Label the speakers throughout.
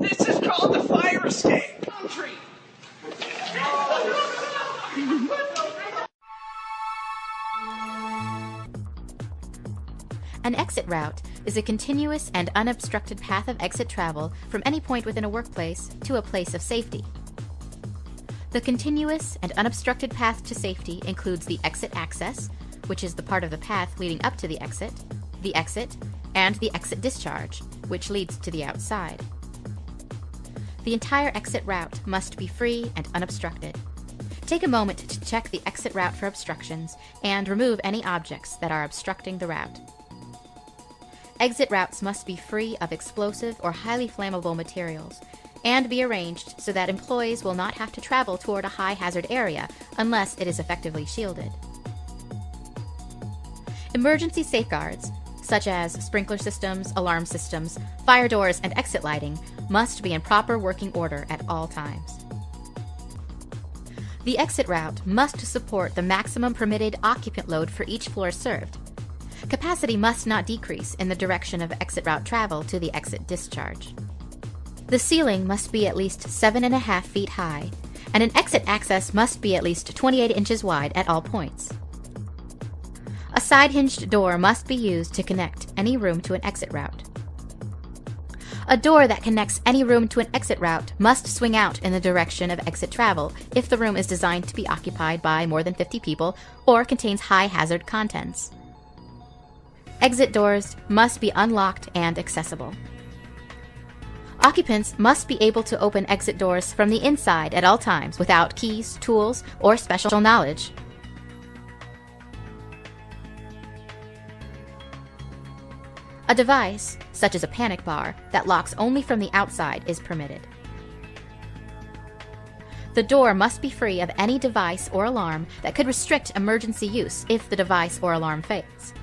Speaker 1: This is called the fire escape. Country.
Speaker 2: An exit route is a continuous and unobstructed path of exit travel from any point within a workplace to a place of safety. The continuous and unobstructed path to safety includes the exit access, which is the part of the path leading up to the exit, and the exit discharge, which leads to the outside. The entire exit route must be free and unobstructed. Take a moment to check the exit route for obstructions and remove any objects that are obstructing the route. Exit routes must be free of explosive or highly flammable materials and be arranged so that employees will not have to travel toward a high-hazard area unless it is effectively shielded. Emergency safeguards, such as sprinkler systems, alarm systems, fire doors, and exit lighting, must be in proper working order at all times. The exit route must support the maximum permitted occupant load for each floor served. Capacity must not decrease in the direction of exit route travel to the exit discharge. The ceiling must be at least 7.5 feet high, and an exit access must be at least 28 inches wide at all points. A side-hinged door must be used to connect any room to an exit route. A door that connects any room to an exit route must swing out in the direction of exit travel if the room is designed to be occupied by more than 50 people or contains high-hazard contents. Exit doors must be unlocked and accessible. Occupants must be able to open exit doors from the inside at all times without keys, tools, or special knowledge. A device, such as a panic bar, that locks only from the outside is permitted. The door must be free of any device or alarm that could restrict emergency use if the device or alarm fails.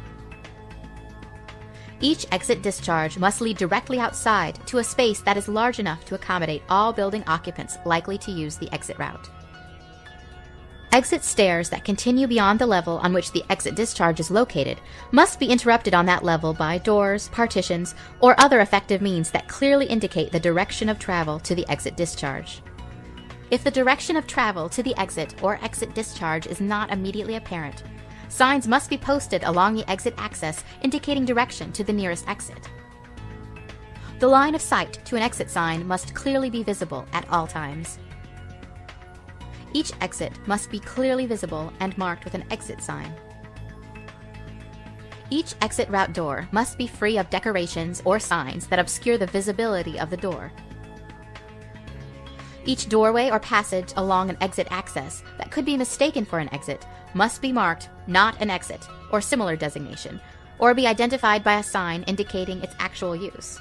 Speaker 2: Each exit discharge must lead directly outside to a space that is large enough to accommodate all building occupants likely to use the exit route. Exit stairs that continue beyond the level on which the exit discharge is located must be interrupted on that level by doors, partitions, or other effective means that clearly indicate the direction of travel to the exit discharge. If the direction of travel to the exit or exit discharge is not immediately apparent, signs must be posted along the exit access indicating direction to the nearest exit. The line of sight to an exit sign must clearly be visible at all times. Each exit must be clearly visible and marked with an exit sign. Each exit route door must be free of decorations or signs that obscure the visibility of the door. Each doorway or passage along an exit access that could be mistaken for an exit must be marked "Not an exit" or similar designation, or be identified by a sign indicating its actual use.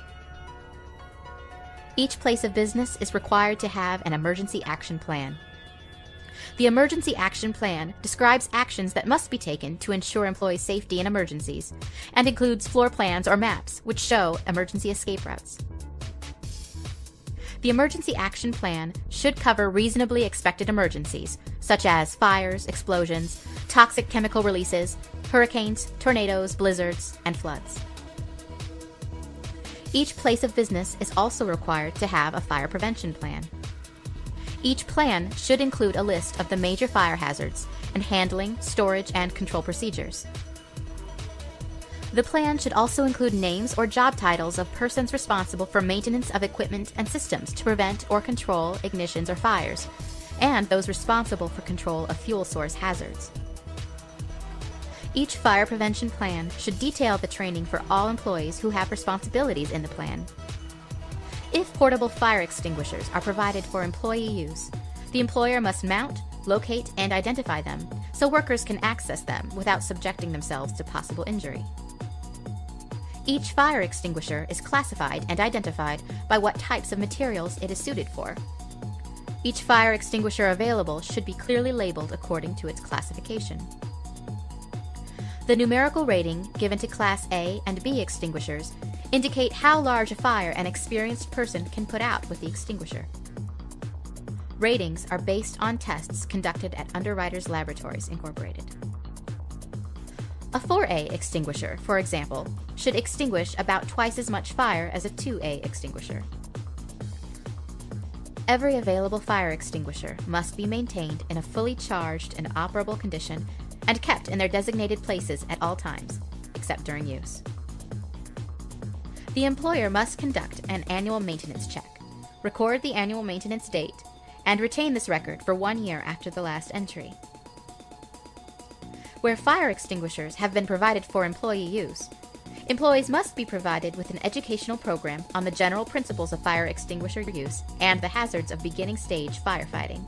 Speaker 2: Each place of business is required to have an emergency action plan. The emergency action plan describes actions that must be taken to ensure employee safety in emergencies and includes floor plans or maps which show emergency escape routes. The emergency action plan should cover reasonably expected emergencies, such as fires, explosions, toxic chemical releases, hurricanes, tornadoes, blizzards, and floods. Each place of business is also required to have a fire prevention plan. Each plan should include a list of the major fire hazards and handling, storage, and control procedures. The plan should also include names or job titles of persons responsible for maintenance of equipment and systems to prevent or control ignitions or fires, and those responsible for control of fuel source hazards. Each fire prevention plan should detail the training for all employees who have responsibilities in the plan. If portable fire extinguishers are provided for employee use, the employer must mount, locate, and identify them so workers can access them without subjecting themselves to possible injury. Each fire extinguisher is classified and identified by what types of materials it is suited for. Each fire extinguisher available should be clearly labeled according to its classification. The numerical rating given to Class A and B extinguishers indicate how large a fire an experienced person can put out with the extinguisher. Ratings are based on tests conducted at Underwriters Laboratories, Incorporated. A 4A extinguisher, for example, should extinguish about twice as much fire as a 2A extinguisher. Every available fire extinguisher must be maintained in a fully charged and operable condition and kept in their designated places at all times, except during use. The employer must conduct an annual maintenance check, record the annual maintenance date, and retain this record for 1 year after the last entry. Where fire extinguishers have been provided for employee use, employees must be provided with an educational program on the general principles of fire extinguisher use and the hazards of beginning stage firefighting.